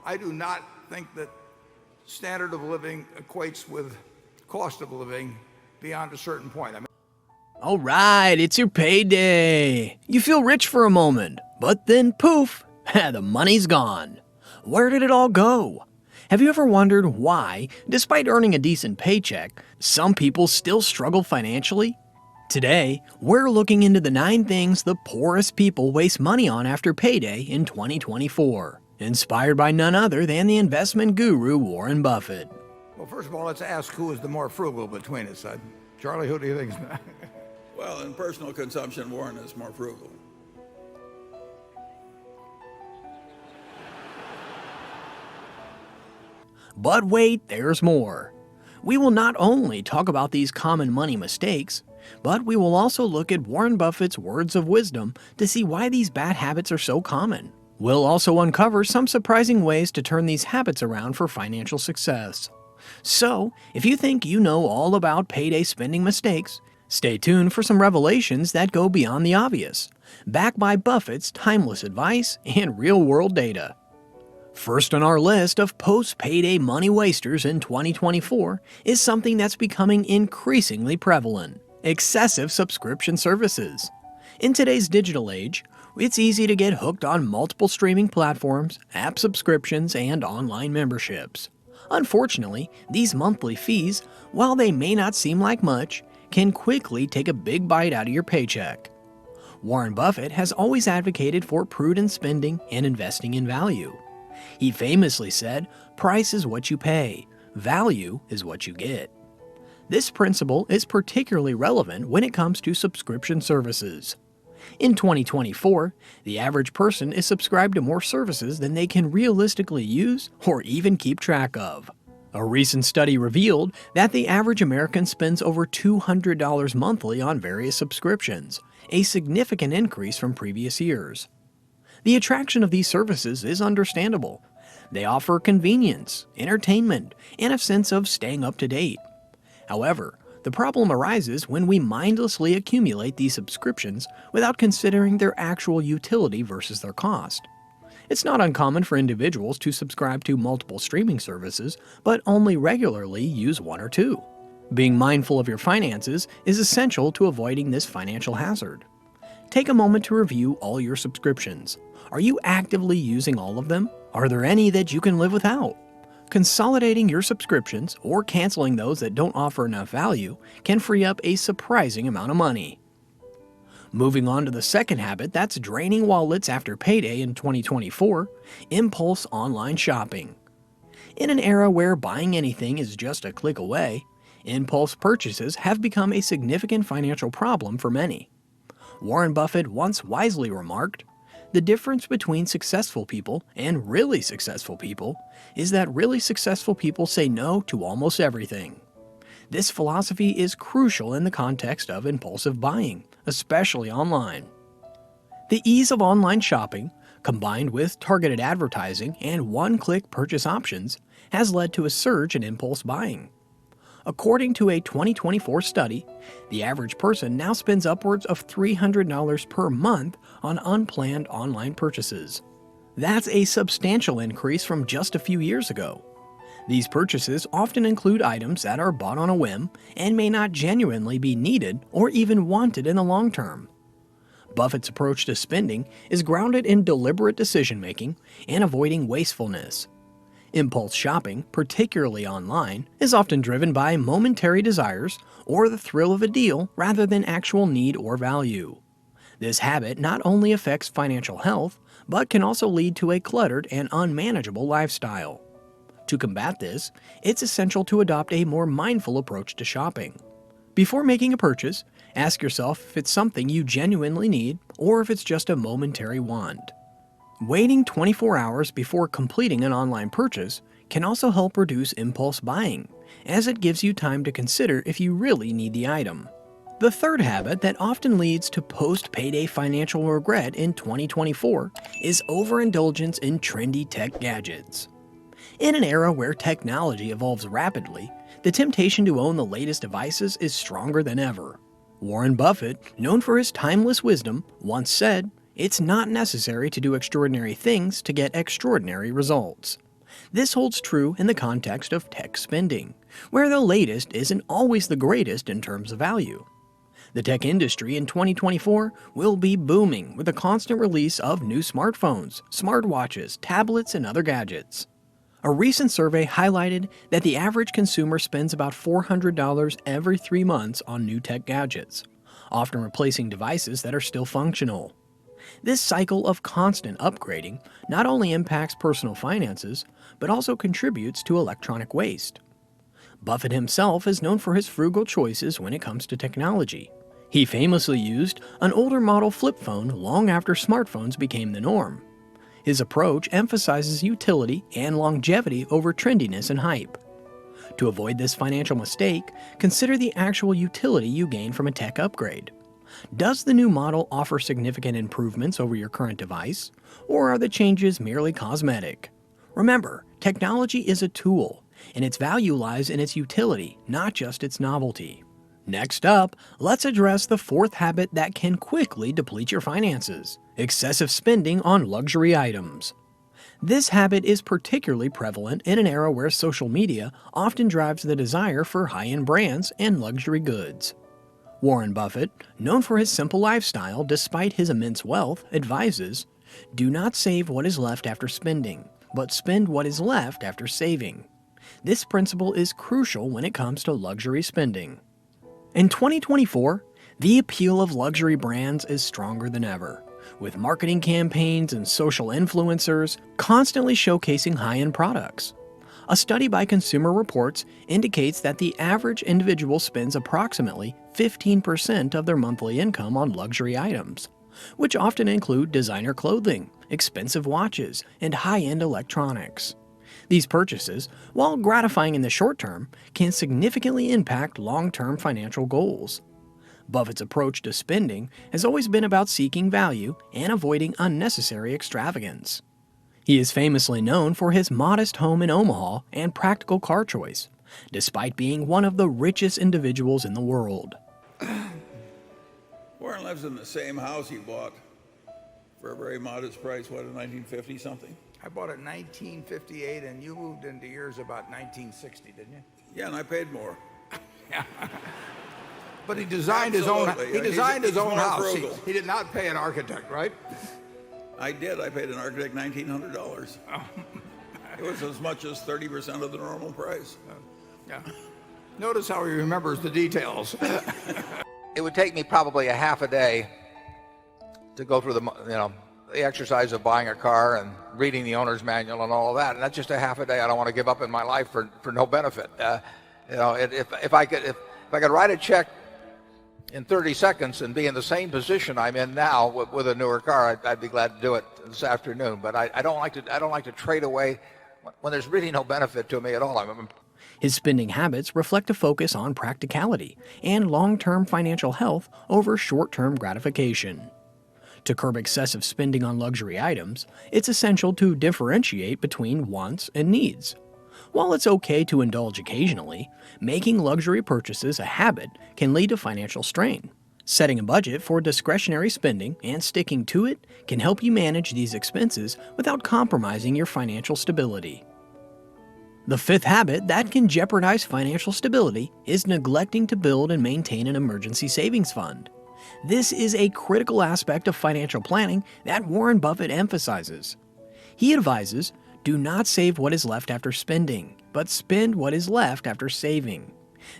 I do not think that standard of living equates with cost of living beyond a certain point. All right, it's your payday. You feel rich for a moment, but then poof, the money's gone. Where did it all go? Have you ever wondered why, despite earning a decent paycheck, some people still struggle financially? Today, we're looking into the 9 things the poorest people waste money on after payday in 2024, inspired by none other than the investment guru Warren Buffett. Well, first of all, let's ask who is the more frugal between us. Charlie, who do you think is? Well, in personal consumption, Warren is more frugal. But wait, there's more. We will not only talk about these common money mistakes, but we will also look at Warren Buffett's words of wisdom to see why these bad habits are so common. We'll also uncover some surprising ways to turn these habits around for financial success. So, if you think you know all about payday spending mistakes, stay tuned for some revelations that go beyond the obvious, backed by Buffett's timeless advice and real-world data. First on our list of post-payday money wasters in 2024 is something that's becoming increasingly prevalent: excessive subscription services. In today's digital age, it's easy to get hooked on multiple streaming platforms, app subscriptions, and online memberships. Unfortunately, these monthly fees, while they may not seem like much, can quickly take a big bite out of your paycheck. Warren Buffett has always advocated for prudent spending and investing in value. He famously said, "Price is what you pay, value is what you get." This principle is particularly relevant when it comes to subscription services. In 2024, the average person is subscribed to more services than they can realistically use or even keep track of. A recent study revealed that the average American spends over $200 monthly on various subscriptions, a significant increase from previous years. The attraction of these services is understandable. They offer convenience, entertainment, and a sense of staying up to date. However, the problem arises when we mindlessly accumulate these subscriptions without considering their actual utility versus their cost. It's not uncommon for individuals to subscribe to multiple streaming services, but only regularly use one or two. Being mindful of your finances is essential to avoiding this financial hazard. Take a moment to review all your subscriptions. Are you actively using all of them? Are there any that you can live without? Consolidating your subscriptions or canceling those that don't offer enough value can free up a surprising amount of money. Moving on to the second habit that's draining wallets after payday in 2024, impulse online shopping. In an era where buying anything is just a click away, impulse purchases have become a significant financial problem for many. Warren Buffett once wisely remarked, "The difference between successful people and really successful people is that really successful people say no to almost everything." This philosophy is crucial in the context of impulsive buying, especially online. The ease of online shopping, combined with targeted advertising and one-click purchase options, has led to a surge in impulse buying. According to a 2024 study, the average person now spends upwards of $300 per month on unplanned online purchases. That's a substantial increase from just a few years ago. These purchases often include items that are bought on a whim and may not genuinely be needed or even wanted in the long term. Buffett's approach to spending is grounded in deliberate decision-making and avoiding wastefulness. Impulse shopping, particularly online, is often driven by momentary desires or the thrill of a deal rather than actual need or value. This habit not only affects financial health, but can also lead to a cluttered and unmanageable lifestyle. To combat this, it's essential to adopt a more mindful approach to shopping. Before making a purchase, ask yourself if it's something you genuinely need or if it's just a momentary want. Waiting 24 hours before completing an online purchase can also help reduce impulse buying, as it gives you time to consider if you really need the item. The third habit that often leads to post-payday financial regret in 2024 is overindulgence in trendy tech gadgets. In an era where technology evolves rapidly, the temptation to own the latest devices is stronger than ever. Warren Buffett, known for his timeless wisdom, once said, "It's not necessary to do extraordinary things to get extraordinary results." This holds true in the context of tech spending, where the latest isn't always the greatest in terms of value. The tech industry in 2024 will be booming with the constant release of new smartphones, smartwatches, tablets, and other gadgets. A recent survey highlighted that the average consumer spends about $400 every 3 months on new tech gadgets, often replacing devices that are still functional. This cycle of constant upgrading not only impacts personal finances, but also contributes to electronic waste. Buffett himself is known for his frugal choices when it comes to technology. He famously used an older model flip phone long after smartphones became the norm. His approach emphasizes utility and longevity over trendiness and hype. To avoid this financial mistake, consider the actual utility you gain from a tech upgrade. Does the new model offer significant improvements over your current device, or are the changes merely cosmetic? Remember, technology is a tool, and its value lies in its utility, not just its novelty. Next up, let's address the fourth habit that can quickly deplete your finances: excessive spending on luxury items. This habit is particularly prevalent in an era where social media often drives the desire for high-end brands and luxury goods. Warren Buffett, known for his simple lifestyle despite his immense wealth, advises, "Do not save what is left after spending, but spend what is left after saving." This principle is crucial when it comes to luxury spending. In 2024, the appeal of luxury brands is stronger than ever, with marketing campaigns and social influencers constantly showcasing high-end products. A study by Consumer Reports indicates that the average individual spends approximately 15% of their monthly income on luxury items, which often include designer clothing, expensive watches, and high-end electronics. These purchases, while gratifying in the short term, can significantly impact long-term financial goals. Buffett's approach to spending has always been about seeking value and avoiding unnecessary extravagance. He is famously known for his modest home in Omaha and practical car choice, despite being one of the richest individuals in the world. Warren lives in the same house he bought for a very modest price, what, in 1950 something? I bought it in 1958, and you moved into yours about 1960, didn't you? Yeah, and I paid more. But he designed his own. Absolutely. He designed his He's own more house. frugal. He did not pay an architect, right? I did. I paid an architect $1,900. It was as much as 30% of the normal price. Yeah. Notice how he remembers the details. It would take me probably a half a day to go through the exercise of buying a car and reading the owner's manual and all of that. And that's just a half a day I don't want to give up in my life for no benefit. If I could write a check in 30 seconds and be in the same position I'm in now with a newer car, I'd be glad to do it this afternoon. But I don't like to trade away when there's really no benefit to me at all. His spending habits reflect a focus on practicality and long-term financial health over short-term gratification. To curb excessive spending on luxury items, it's essential to differentiate between wants and needs. While it's okay to indulge occasionally, making luxury purchases a habit can lead to financial strain. Setting a budget for discretionary spending and sticking to it can help you manage these expenses without compromising your financial stability. The fifth habit that can jeopardize financial stability is neglecting to build and maintain an emergency savings fund. This is a critical aspect of financial planning that Warren Buffett emphasizes. He advises, do not save what is left after spending, but spend what is left after saving.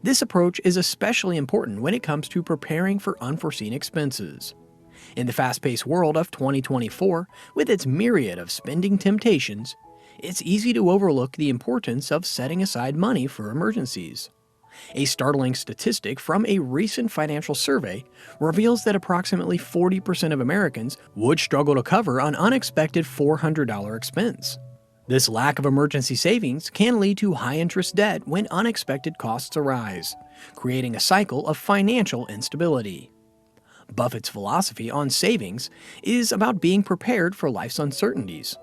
This approach is especially important when it comes to preparing for unforeseen expenses. In the fast-paced world of 2024, with its myriad of spending temptations, it's easy to overlook the importance of setting aside money for emergencies. A startling statistic from a recent financial survey reveals that approximately 40% of Americans would struggle to cover an unexpected $400 expense. This lack of emergency savings can lead to high-interest debt when unexpected costs arise, creating a cycle of financial instability. Buffett's philosophy on savings is about being prepared for life's uncertainties.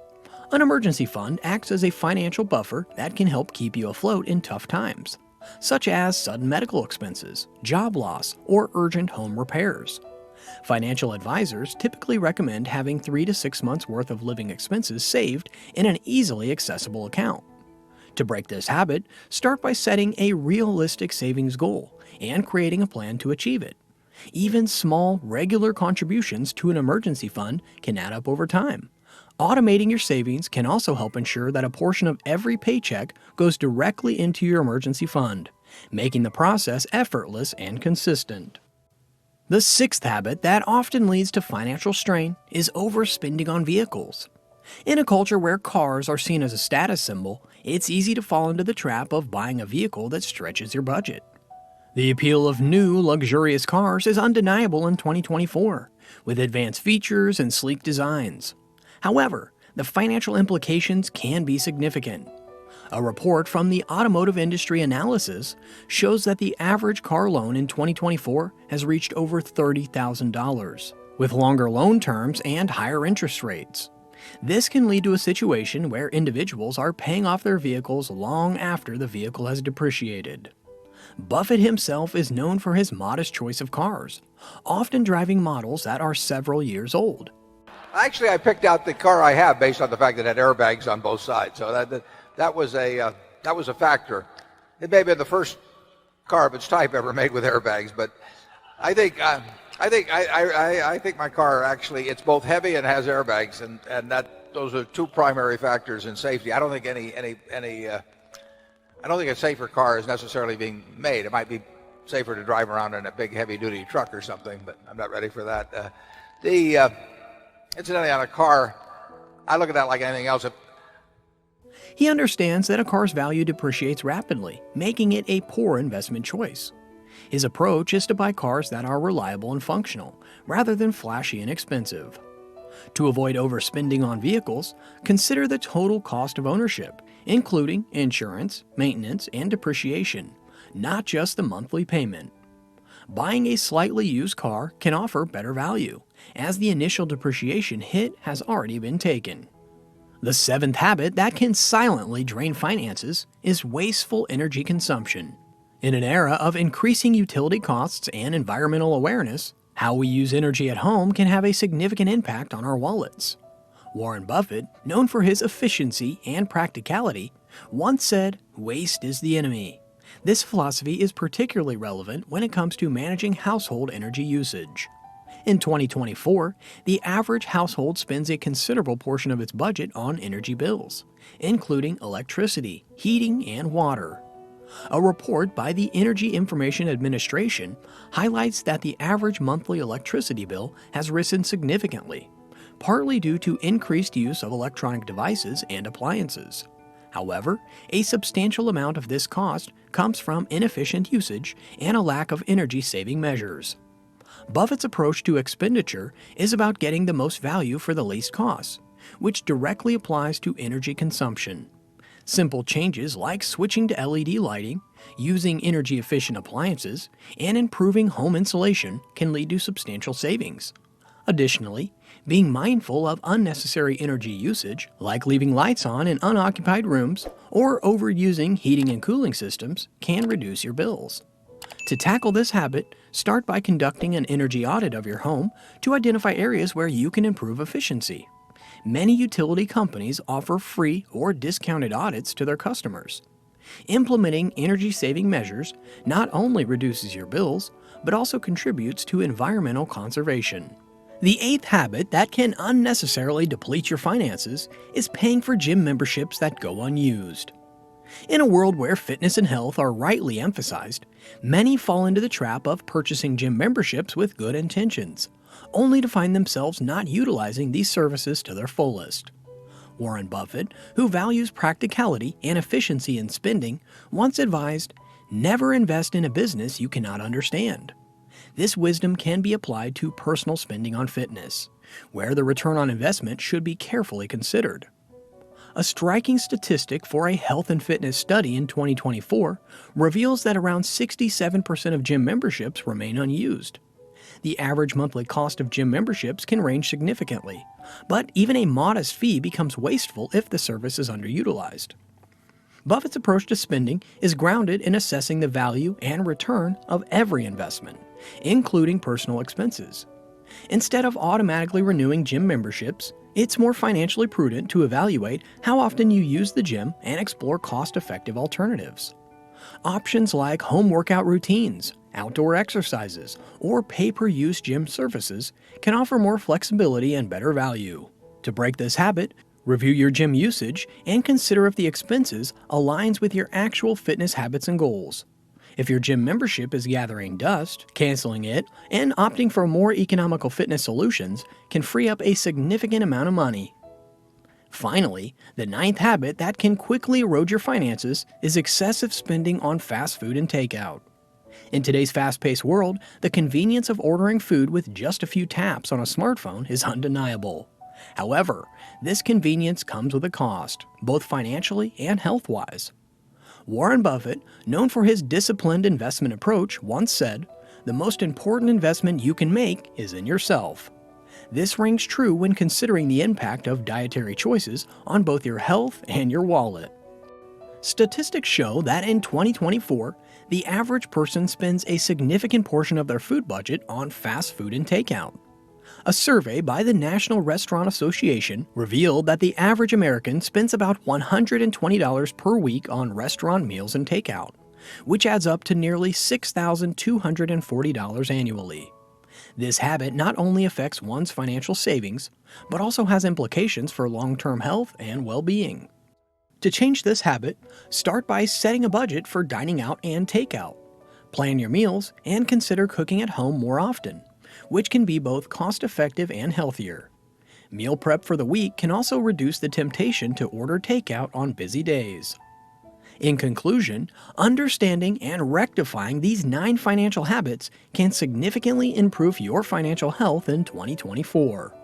An emergency fund acts as a financial buffer that can help keep you afloat in tough times, such as sudden medical expenses, job loss, or urgent home repairs. Financial advisors typically recommend having 3 to 6 months' worth of living expenses saved in an easily accessible account. To break this habit, start by setting a realistic savings goal and creating a plan to achieve it. Even small, regular contributions to an emergency fund can add up over time. Automating your savings can also help ensure that a portion of every paycheck goes directly into your emergency fund, making the process effortless and consistent. The sixth habit that often leads to financial strain is overspending on vehicles. In a culture where cars are seen as a status symbol, it's easy to fall into the trap of buying a vehicle that stretches your budget. The appeal of new, luxurious cars is undeniable in 2024, with advanced features and sleek designs. However, the financial implications can be significant. A report from the Automotive Industry Analysis shows that the average car loan in 2024 has reached over $30,000, with longer loan terms and higher interest rates. This can lead to a situation where individuals are paying off their vehicles long after the vehicle has depreciated. Buffett himself is known for his modest choice of cars, often driving models that are several years old. Actually, I picked out the car I have based on the fact that it had airbags on both sides, so that was a factor. It may have been the first car of its type ever made with airbags, but I think my car actually, it's both heavy and has airbags, and those are two primary factors in safety. I don't think I don't think a safer car is necessarily being made. It might be safer to drive around in a big heavy-duty truck or something, but I'm not ready for that. Incidentally, on a car, I look at that like anything else. He understands that a car's value depreciates rapidly, making it a poor investment choice. His approach is to buy cars that are reliable and functional, rather than flashy and expensive. To avoid overspending on vehicles, consider the total cost of ownership, including insurance, maintenance, and depreciation, not just the monthly payment. Buying a slightly used car can offer better value, as the initial depreciation hit has already been taken. The seventh habit that can silently drain finances is wasteful energy consumption. In an era of increasing utility costs and environmental awareness, how we use energy at home can have a significant impact on our wallets. Warren Buffett, known for his efficiency and practicality, once said, "Waste is the enemy." This philosophy is particularly relevant when it comes to managing household energy usage. In 2024, the average household spends a considerable portion of its budget on energy bills, including electricity, heating, and water. A report by the Energy Information Administration highlights that the average monthly electricity bill has risen significantly, partly due to increased use of electronic devices and appliances. However, a substantial amount of this cost comes from inefficient usage and a lack of energy-saving measures. Buffett's approach to expenditure is about getting the most value for the least costs, which directly applies to energy consumption. Simple changes like switching to LED lighting, using energy-efficient appliances, and improving home insulation can lead to substantial savings. Additionally, being mindful of unnecessary energy usage, like leaving lights on in unoccupied rooms or overusing heating and cooling systems, can reduce your bills. To tackle this habit, start by conducting an energy audit of your home to identify areas where you can improve efficiency. Many utility companies offer free or discounted audits to their customers. Implementing energy-saving measures not only reduces your bills, but also contributes to environmental conservation. The eighth habit that can unnecessarily deplete your finances is paying for gym memberships that go unused. In a world where fitness and health are rightly emphasized, many fall into the trap of purchasing gym memberships with good intentions, only to find themselves not utilizing these services to their fullest. Warren Buffett, who values practicality and efficiency in spending, once advised, "Never invest in a business you cannot understand." This wisdom can be applied to personal spending on fitness, where the return on investment should be carefully considered. A striking statistic for a health and fitness study in 2024 reveals that around 67% of gym memberships remain unused. The average monthly cost of gym memberships can range significantly, but even a modest fee becomes wasteful if the service is underutilized. Buffett's approach to spending is grounded in assessing the value and return of every investment, including personal expenses. Instead of automatically renewing gym memberships, it's more financially prudent to evaluate how often you use the gym and explore cost-effective alternatives. Options like home workout routines, outdoor exercises, or pay-per-use gym services can offer more flexibility and better value. To break this habit, review your gym usage and consider if the expenses aligns with your actual fitness habits and goals. If your gym membership is gathering dust, canceling it and opting for more economical fitness solutions can free up a significant amount of money. Finally, the ninth habit that can quickly erode your finances is excessive spending on fast food and takeout. In today's fast-paced world, the convenience of ordering food with just a few taps on a smartphone is undeniable. However, this convenience comes with a cost, both financially and health-wise. Warren Buffett, known for his disciplined investment approach, once said, "The most important investment you can make is in yourself." This rings true when considering the impact of dietary choices on both your health and your wallet. Statistics show that in 2024, the average person spends a significant portion of their food budget on fast food and takeout. A survey by the National Restaurant Association revealed that the average American spends about $120 per week on restaurant meals and takeout, which adds up to nearly $6,240 annually. This habit not only affects one's financial savings, but also has implications for long-term health and well-being. To change this habit, start by setting a budget for dining out and takeout. Plan your meals and consider cooking at home more often, which can be both cost-effective and healthier. Meal prep for the week can also reduce the temptation to order takeout on busy days. In conclusion, understanding and rectifying these 9 financial habits can significantly improve your financial health in 2024.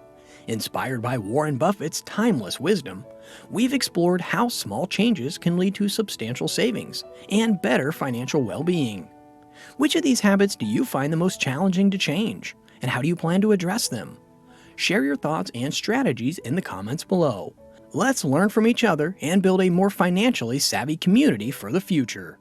Inspired by Warren Buffett's timeless wisdom, we've explored how small changes can lead to substantial savings and better financial well-being. Which of these habits do you find the most challenging to change, and how do you plan to address them? Share your thoughts and strategies in the comments below. Let's learn from each other and build a more financially savvy community for the future.